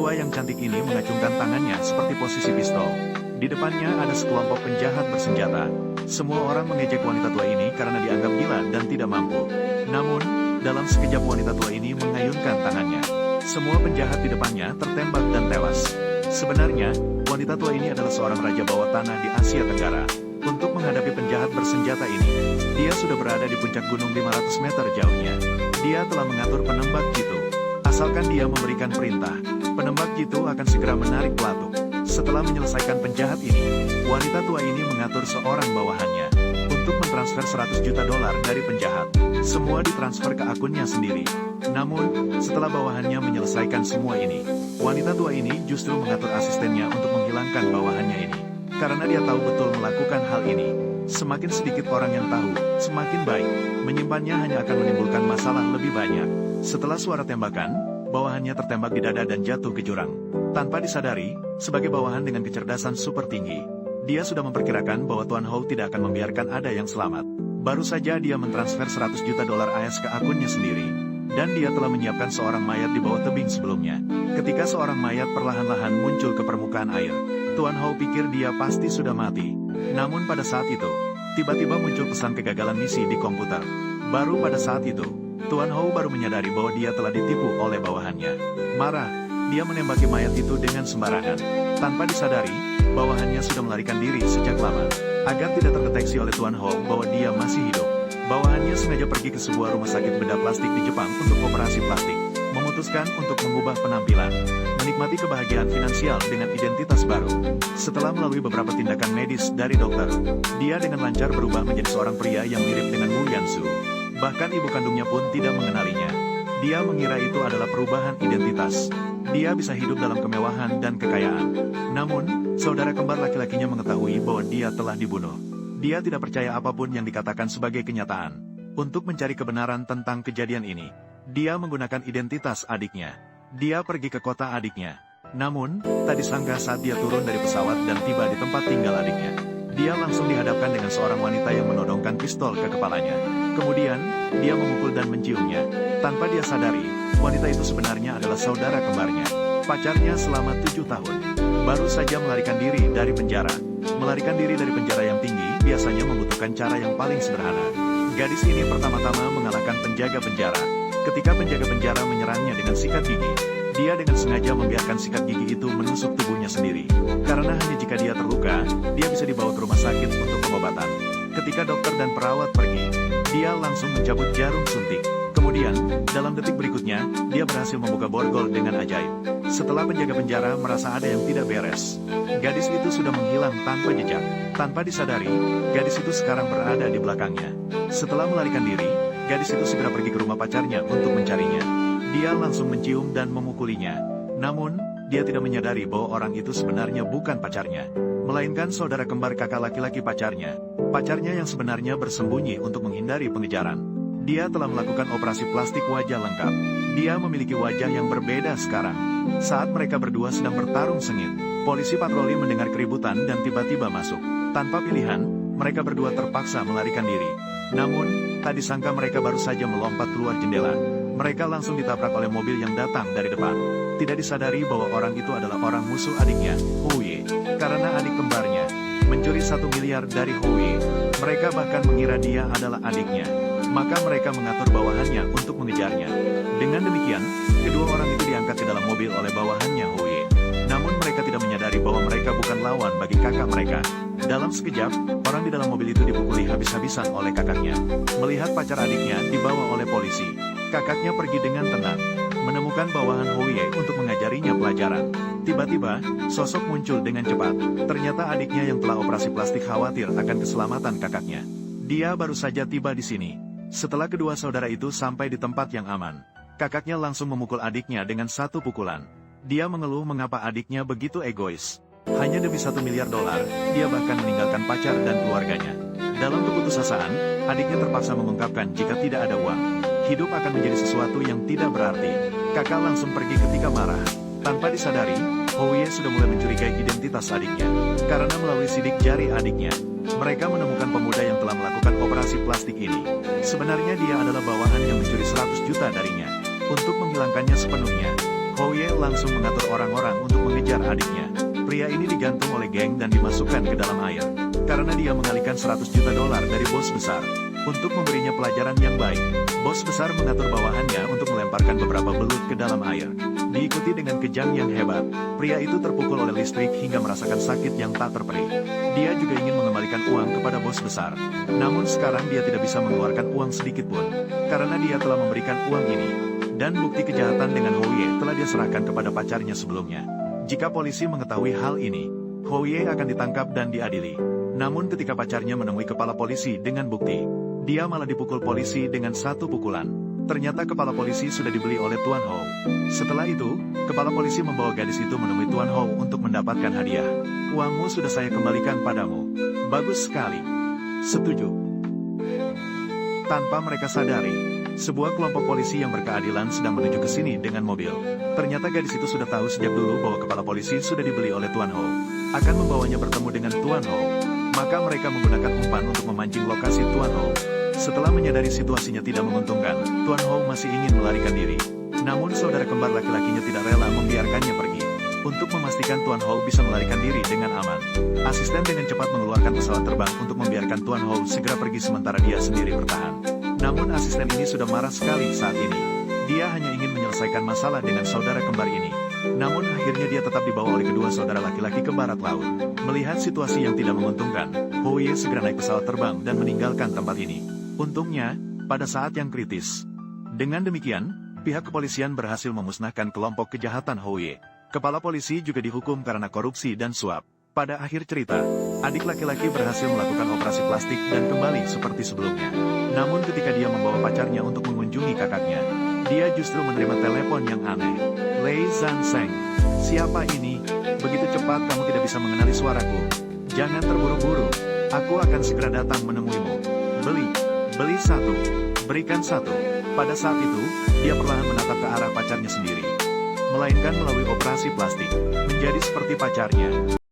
tua yang cantik ini mengacungkan tangannya seperti posisi pistol. Di depannya ada sekelompok penjahat bersenjata. Semua orang mengejek wanita tua ini karena dianggap gila dan tidak mampu. Namun, dalam sekejap wanita tua ini mengayunkan tangannya. Semua penjahat di depannya tertembak dan tewas. Sebenarnya, wanita tua ini adalah seorang raja bawah tanah di Asia Tenggara. Untuk menghadapi penjahat bersenjata ini, dia sudah berada di puncak gunung 500 meter jauhnya. Dia telah mengatur penembak jitu. Asalkan dia memberikan perintah, penembak jitu akan segera menarik pelatuk. Setelah menyelesaikan penjahat ini, wanita tua ini mengatur seorang bawahannya untuk mentransfer 100 juta dolar dari penjahat. Semua ditransfer ke akunnya sendiri. Namun, setelah bawahannya menyelesaikan semua ini, wanita tua ini justru mengatur asistennya untuk menghilangkan bawahannya ini. Karena dia tahu betul melakukan hal ini. Semakin sedikit orang yang tahu, semakin baik. Menyimpannya hanya akan menimbulkan masalah lebih banyak. Setelah suara tembakan, bawahannya tertembak di dada dan jatuh ke jurang. Tanpa disadari, sebagai bawahan dengan kecerdasan super tinggi, dia sudah memperkirakan bahwa Tuan Hou tidak akan membiarkan ada yang selamat. Baru saja dia mentransfer 100 juta dolar AS ke akunnya sendiri. Dan dia telah menyiapkan seorang mayat di bawah tebing sebelumnya. Ketika seorang mayat perlahan-lahan muncul ke permukaan air, Tuan Hou pikir dia pasti sudah mati. Namun pada saat itu, tiba-tiba muncul pesan kegagalan misi di komputer. Baru pada saat itu, Tuan Hou baru menyadari bahwa dia telah ditipu oleh bawahannya. Marah, dia menembaki mayat itu dengan sembarangan. Tanpa disadari, bawahannya sudah melarikan diri sejak lama. Agar tidak terdeteksi oleh Tuan Hou bahwa dia masih hidup, bawahannya sengaja pergi ke sebuah rumah sakit bedah plastik di Jepang untuk operasi plastik. Memutuskan untuk mengubah penampilan, menikmati kebahagiaan finansial dengan identitas baru. Setelah melalui beberapa tindakan medis dari dokter, dia dengan lancar berubah menjadi seorang pria yang mirip dengan Wu Yansu. Bahkan ibu kandungnya pun tidak mengenalinya. Dia mengira itu adalah perubahan identitas. Dia bisa hidup dalam kemewahan dan kekayaan. Namun, saudara kembar laki-lakinya mengetahui bahwa dia telah dibunuh. Dia tidak percaya apapun yang dikatakan sebagai kenyataan. Untuk mencari kebenaran tentang kejadian ini, dia menggunakan identitas adiknya. Dia pergi ke kota adiknya. Namun, tak disangka saat dia turun dari pesawat dan tiba di tempat tinggal adiknya, dia langsung dihadapkan dengan seorang wanita yang menodongkan pistol ke kepalanya. Kemudian, dia memukul dan menciumnya. Tanpa dia sadari, wanita itu sebenarnya adalah saudara kembarnya. Pacarnya selama 7 tahun. Baru saja melarikan diri dari penjara. Melarikan diri dari penjara yang tinggi biasanya membutuhkan cara yang paling sederhana. Gadis ini pertama-tama mengalahkan penjaga penjara. Ketika penjaga penjara menyerangnya dengan sikat gigi, dia dengan sengaja membiarkan sikat gigi itu menusuk tubuhnya sendiri. Karena hanya jika dia terluka, dia bisa dibawa ke rumah sakit untuk pengobatan. Ketika dokter dan perawat pergi, dia langsung mencabut jarum suntik. Kemudian, dalam detik berikutnya, dia berhasil membuka borgol dengan ajaib. Setelah penjaga penjara merasa ada yang tidak beres, gadis itu sudah menghilang tanpa jejak. Tanpa disadari, gadis itu sekarang berada di belakangnya. Setelah melarikan diri, gadis itu segera pergi ke rumah pacarnya untuk mencarinya. Dia langsung mencium dan memukulinya. Namun, dia tidak menyadari bahwa orang itu sebenarnya bukan pacarnya, melainkan saudara kembar kakak laki-laki pacarnya. Pacarnya yang sebenarnya bersembunyi untuk menghindari pengejaran. Dia telah melakukan operasi plastik wajah lengkap. Dia memiliki wajah yang berbeda sekarang. Saat mereka berdua sedang bertarung sengit, polisi patroli mendengar keributan dan tiba-tiba masuk. Tanpa pilihan, mereka berdua terpaksa melarikan diri. Namun, tak disangka mereka baru saja melompat keluar jendela. Mereka langsung ditabrak oleh mobil yang datang dari depan. Tidak disadari bahwa orang itu adalah orang musuh adiknya, Houye. Karena adik kembarnya mencuri 1 miliar dari Houye, mereka bahkan mengira dia adalah adiknya. Maka mereka mengatur bawahannya untuk mengejarnya. Dengan demikian, kedua orang itu diangkat ke dalam mobil oleh bawahannya Houye. Namun mereka tidak menyadari bahwa mereka bukan lawan bagi kakak mereka. Dalam sekejap, orang di dalam mobil itu dipukuli habis-habisan oleh kakaknya. Melihat pacar adiknya dibawa oleh polisi, kakaknya pergi dengan tenang, menemukan bawahan Houye untuk mengajarinya pelajaran. Tiba-tiba, sosok muncul dengan cepat. Ternyata adiknya yang telah operasi plastik khawatir akan keselamatan kakaknya. Dia baru saja tiba di sini. Setelah kedua saudara itu sampai di tempat yang aman, kakaknya langsung memukul adiknya dengan 1 pukulan. Dia mengeluh mengapa adiknya begitu egois. Hanya demi 1 miliar dolar, dia bahkan meninggalkan pacar dan keluarganya. Dalam keputusasaan, adiknya terpaksa mengungkapkan jika tidak ada uang, hidup akan menjadi sesuatu yang tidak berarti. Kakak langsung pergi ketika marah. Tanpa disadari, Houye sudah mulai mencurigai identitas adiknya. Karena melalui sidik jari adiknya, mereka menemukan pemuda yang telah melakukan operasi plastik ini. Sebenarnya dia adalah bawahan yang mencuri 100 juta darinya. Untuk menghilangkannya sepenuhnya, Houye langsung mengatur orang-orang untuk mengejar adiknya. Pria ini digantung oleh geng dan dimasukkan ke dalam air. Karena dia mengalihkan 100 juta dolar dari bos besar. Untuk memberinya pelajaran yang baik, bos besar mengatur bawahannya untuk melemparkan beberapa belut ke dalam air. Diikuti dengan kejang yang hebat, pria itu terpukul oleh listrik hingga merasakan sakit yang tak terperi. Dia juga ingin mengembalikan uang kepada bos besar. Namun sekarang dia tidak bisa mengeluarkan uang sedikit pun, karena dia telah memberikan uang ini. Dan bukti kejahatan dengan Houye telah dia serahkan kepada pacarnya sebelumnya. Jika polisi mengetahui hal ini, Houye akan ditangkap dan diadili. Namun ketika pacarnya menemui kepala polisi dengan bukti, dia malah dipukul polisi dengan satu pukulan. Ternyata kepala polisi sudah dibeli oleh Tuan Hou. Setelah itu, kepala polisi membawa gadis itu menemui Tuan Hou untuk mendapatkan hadiah. Uangmu sudah saya kembalikan padamu. Bagus sekali. Setuju. Tanpa mereka sadari, sebuah kelompok polisi yang berkeadilan sedang menuju ke sini dengan mobil. Ternyata gadis itu sudah tahu sejak dulu bahwa kepala polisi sudah dibeli oleh Tuan Hou. Akan membawanya bertemu dengan Tuan Hou. Maka mereka menggunakan umpan untuk memancing lokasi Tuan Hou. Setelah menyadari situasinya tidak menguntungkan, Tuan Hou masih ingin melarikan diri. Namun saudara kembar laki-lakinya tidak rela membiarkannya pergi. Untuk memastikan Tuan Hou bisa melarikan diri dengan aman, asisten dengan cepat mengeluarkan pesawat terbang untuk membiarkan Tuan Hou segera pergi sementara dia sendiri bertahan. Namun asisten ini sudah marah sekali saat ini. Dia hanya ingin menyelesaikan masalah dengan saudara kembar ini. Namun akhirnya dia tetap dibawa oleh kedua saudara laki-laki ke barat laut. Melihat situasi yang tidak menguntungkan, Houye segera naik pesawat terbang dan meninggalkan tempat ini. Untungnya, pada saat yang kritis. Dengan demikian, pihak kepolisian berhasil memusnahkan kelompok kejahatan Houye. Kepala polisi juga dihukum karena korupsi dan suap. Pada akhir cerita, adik laki-laki berhasil melakukan operasi plastik dan kembali seperti sebelumnya. Namun ketika dia membawa pacarnya untuk mengunjungi kakaknya, dia justru menerima telepon yang aneh. Lei Zanseng, siapa ini? Begitu cepat kamu tidak bisa mengenali suaraku. Jangan terburu-buru, aku akan segera datang menemuimu. Beli satu, berikan satu. Pada saat itu, dia perlahan menatap ke arah pacarnya sendiri. Melainkan melalui operasi plastik, menjadi seperti pacarnya.